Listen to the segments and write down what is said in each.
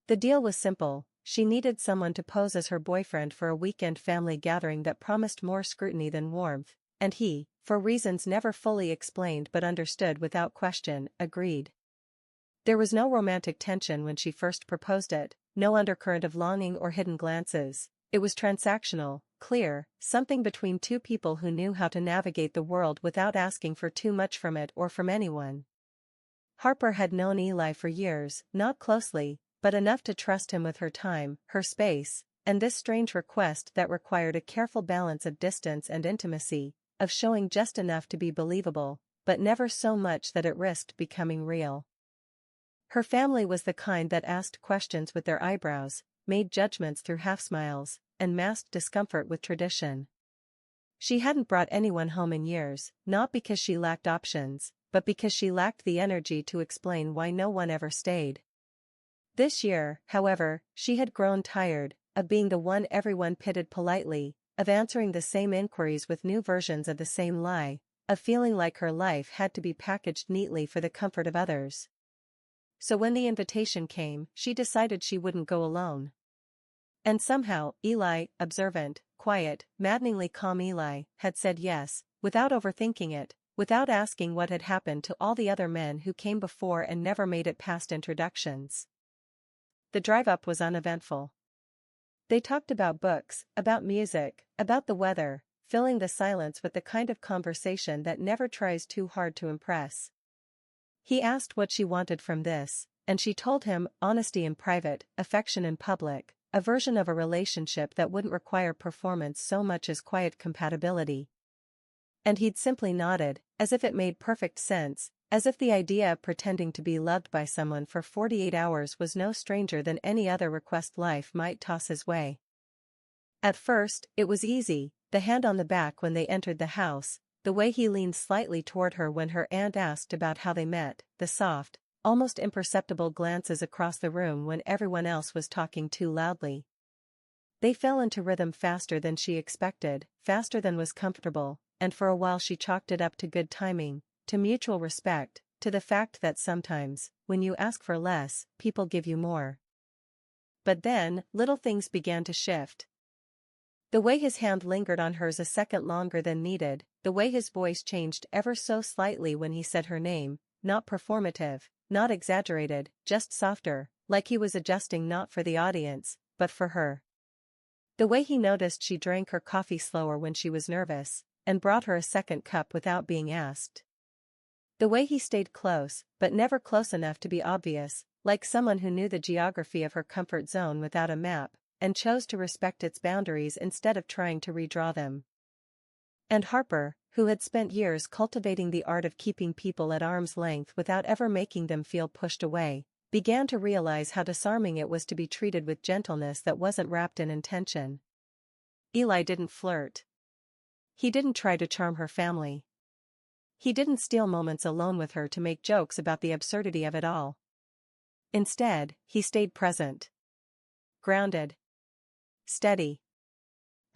The deal was simple: she needed someone to pose as her boyfriend for a weekend family gathering that promised more scrutiny than warmth, and he, for reasons never fully explained but understood without question, agreed. There was no romantic tension when she first proposed it, no undercurrent of longing or hidden glances. It was transactional, clear, something between two people who knew how to navigate the world without asking for too much from it or from anyone. Harper had known Eli for years, not closely, but enough to trust him with her time, her space, and this strange request that required a careful balance of distance and intimacy, of showing just enough to be believable, but never so much that it risked becoming real. Her family was the kind that asked questions with their eyebrows, made judgments through half-smiles, and masked discomfort with tradition. She hadn't brought anyone home in years, not because she lacked options, but because she lacked the energy to explain why no one ever stayed. This year, however, she had grown tired of being the one everyone pitted politely, of answering the same inquiries with new versions of the same lie, of feeling like her life had to be packaged neatly for the comfort of others. So when the invitation came, she decided she wouldn't go alone. And somehow, Eli, observant, quiet, maddeningly calm Eli, had said yes, without overthinking it, without asking what had happened to all the other men who came before and never made it past introductions. The drive-up was uneventful. They talked about books, about music, about the weather, filling the silence with the kind of conversation that never tries too hard to impress. He asked what she wanted from this, and she told him: honesty in private, affection in public, a version of a relationship that wouldn't require performance so much as quiet compatibility. And he'd simply nodded, as if it made perfect sense, as if the idea of pretending to be loved by someone for 48 hours was no stranger than any other request life might toss his way. At first, it was easy, the hand on the back when they entered the house, the way he leaned slightly toward her when her aunt asked about how they met, the soft, almost imperceptible glances across the room when everyone else was talking too loudly. They fell into rhythm faster than she expected, faster than was comfortable, and for a while she chalked it up to good timing, to mutual respect, to the fact that sometimes, when you ask for less, people give you more. But then, little things began to shift. The way his hand lingered on hers a second longer than needed, the way his voice changed ever so slightly when he said her name, not performative, not exaggerated, just softer, like he was adjusting not for the audience, but for her. The way he noticed she drank her coffee slower when she was nervous, and brought her a second cup without being asked. The way he stayed close, but never close enough to be obvious, like someone who knew the geography of her comfort zone without a map, and chose to respect its boundaries instead of trying to redraw them. And Harper, who had spent years cultivating the art of keeping people at arm's length without ever making them feel pushed away, began to realize how disarming it was to be treated with gentleness that wasn't wrapped in intention. Eli didn't flirt. He didn't try to charm her family. He didn't steal moments alone with her to make jokes about the absurdity of it all. Instead, he stayed present. Grounded. Steady.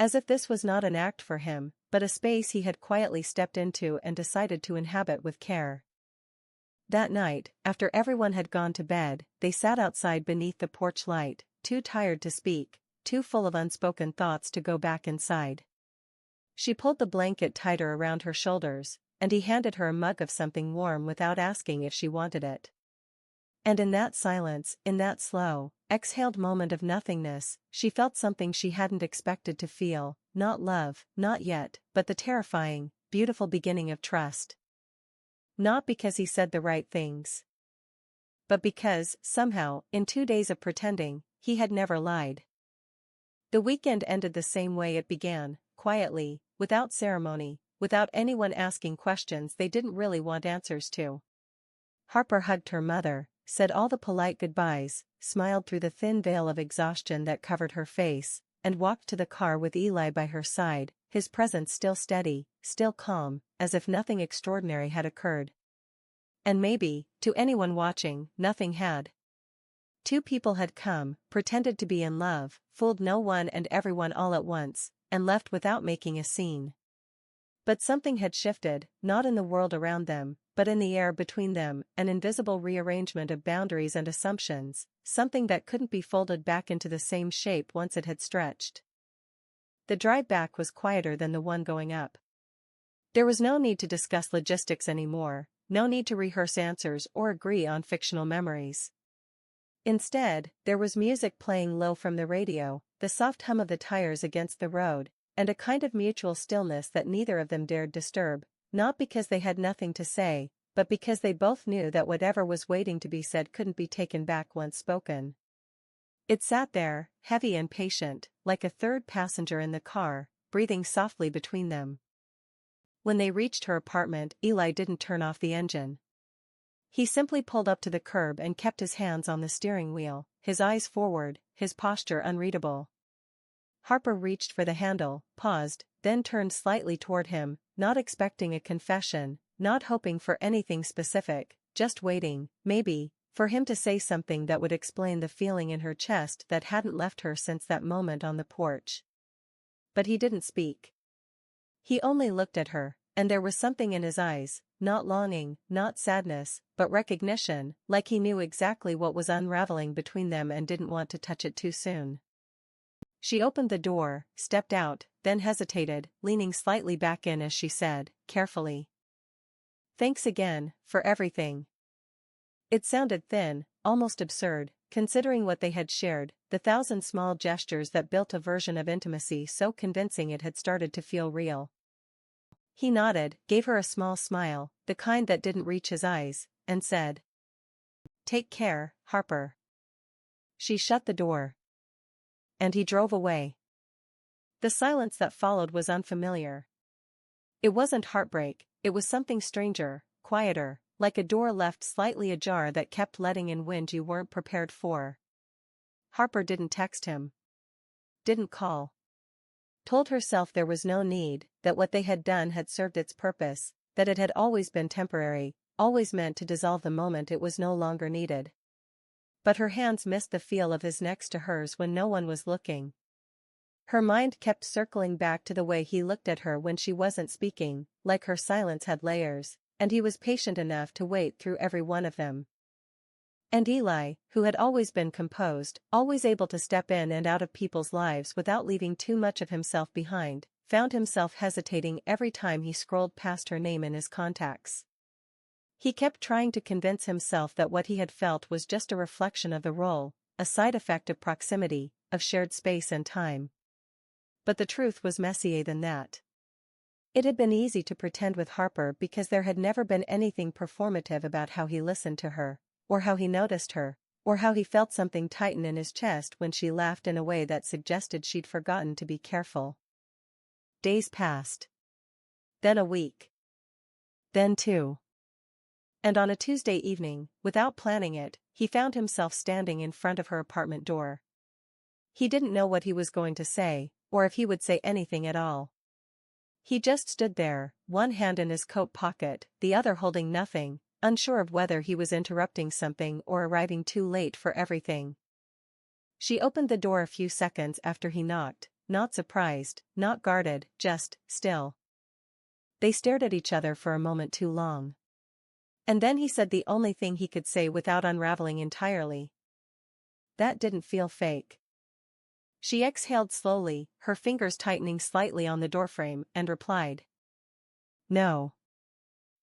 As if this was not an act for him, but a space he had quietly stepped into and decided to inhabit with care. That night, after everyone had gone to bed, they sat outside beneath the porch light, too tired to speak, too full of unspoken thoughts to go back inside. She pulled the blanket tighter around her shoulders, and he handed her a mug of something warm without asking if she wanted it. And in that silence, in that slow, exhaled moment of nothingness, she felt something she hadn't expected to feel, not love, not yet, but the terrifying, beautiful beginning of trust. Not because he said the right things, but because, somehow, in 2 days of pretending, he had never lied. The weekend ended the same way it began, quietly, without ceremony, without anyone asking questions they didn't really want answers to. Harper hugged her mother, said all the polite goodbyes, smiled through the thin veil of exhaustion that covered her face, and walked to the car with Eli by her side, his presence still steady, still calm, as if nothing extraordinary had occurred. And maybe, to anyone watching, nothing had. Two people had come, pretended to be in love, fooled no one and everyone all at once, and left without making a scene. But something had shifted, not in the world around them, but in the air between them, an invisible rearrangement of boundaries and assumptions, something that couldn't be folded back into the same shape once it had stretched. The drive back was quieter than the one going up. There was no need to discuss logistics anymore, no need to rehearse answers or agree on fictional memories. Instead, there was music playing low from the radio, the soft hum of the tires against the road, and a kind of mutual stillness that neither of them dared disturb, not because they had nothing to say, but because they both knew that whatever was waiting to be said couldn't be taken back once spoken. It sat there, heavy and patient, like a third passenger in the car, breathing softly between them. When they reached her apartment, Eli didn't turn off the engine. He simply pulled up to the curb and kept his hands on the steering wheel, his eyes forward, his posture unreadable. Harper reached for the handle, paused, then turned slightly toward him, not expecting a confession, not hoping for anything specific, just waiting, maybe, for him to say something that would explain the feeling in her chest that hadn't left her since that moment on the porch. But he didn't speak. He only looked at her, and there was something in his eyes, not longing, not sadness, but recognition, like he knew exactly what was unraveling between them and didn't want to touch it too soon. She opened the door, stepped out, then hesitated, leaning slightly back in as she said, carefully, "Thanks again, for everything." It sounded thin, almost absurd, considering what they had shared, the thousand small gestures that built a version of intimacy so convincing it had started to feel real. He nodded, gave her a small smile, the kind that didn't reach his eyes, and said, "Take care, Harper." She shut the door. And he drove away. The silence that followed was unfamiliar. It wasn't heartbreak, it was something stranger, quieter, like a door left slightly ajar that kept letting in wind you weren't prepared for. Harper didn't text him. Didn't call. Told herself there was no need, that what they had done had served its purpose, that it had always been temporary, always meant to dissolve the moment it was no longer needed. But her hands missed the feel of his next to hers when no one was looking. Her mind kept circling back to the way he looked at her when she wasn't speaking, like her silence had layers, and he was patient enough to wait through every one of them. And Eli, who had always been composed, always able to step in and out of people's lives without leaving too much of himself behind, found himself hesitating every time he scrolled past her name in his contacts. He kept trying to convince himself that what he had felt was just a reflection of the role, a side effect of proximity, of shared space and time. But the truth was messier than that. It had been easy to pretend with Harper because there had never been anything performative about how he listened to her, or how he noticed her, or how he felt something tighten in his chest when she laughed in a way that suggested she'd forgotten to be careful. Days passed. Then a week. Then 2. And on a Tuesday evening, without planning it, he found himself standing in front of her apartment door. He didn't know what he was going to say, or if he would say anything at all. He just stood there, one hand in his coat pocket, the other holding nothing, unsure of whether he was interrupting something or arriving too late for everything. She opened the door a few seconds after he knocked, not surprised, not guarded, just still. They stared at each other for a moment too long. And then he said the only thing he could say without unraveling entirely. "That didn't feel fake." She exhaled slowly, her fingers tightening slightly on the doorframe, and replied, "No.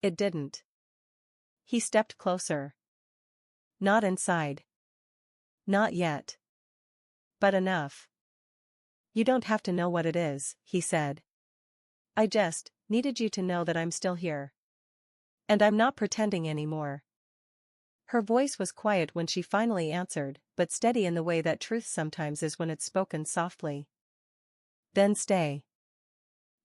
It didn't." He stepped closer. "Not inside. Not yet. But enough. You don't have to know what it is," he said. "I just needed you to know that I'm still here. And I'm not pretending anymore." Her voice was quiet when she finally answered, but steady in the way that truth sometimes is when it's spoken softly. "Then stay."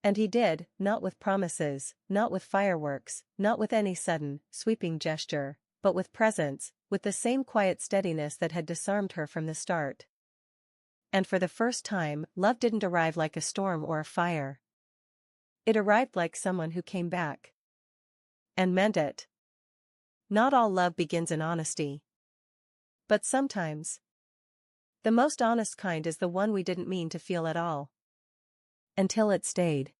And he did, not with promises, not with fireworks, not with any sudden, sweeping gesture, but with presence, with the same quiet steadiness that had disarmed her from the start. And for the first time, love didn't arrive like a storm or a fire. It arrived like someone who came back. And meant it. Not all love begins in honesty. But sometimes. The most honest kind is the one we didn't mean to feel at all. Until it stayed.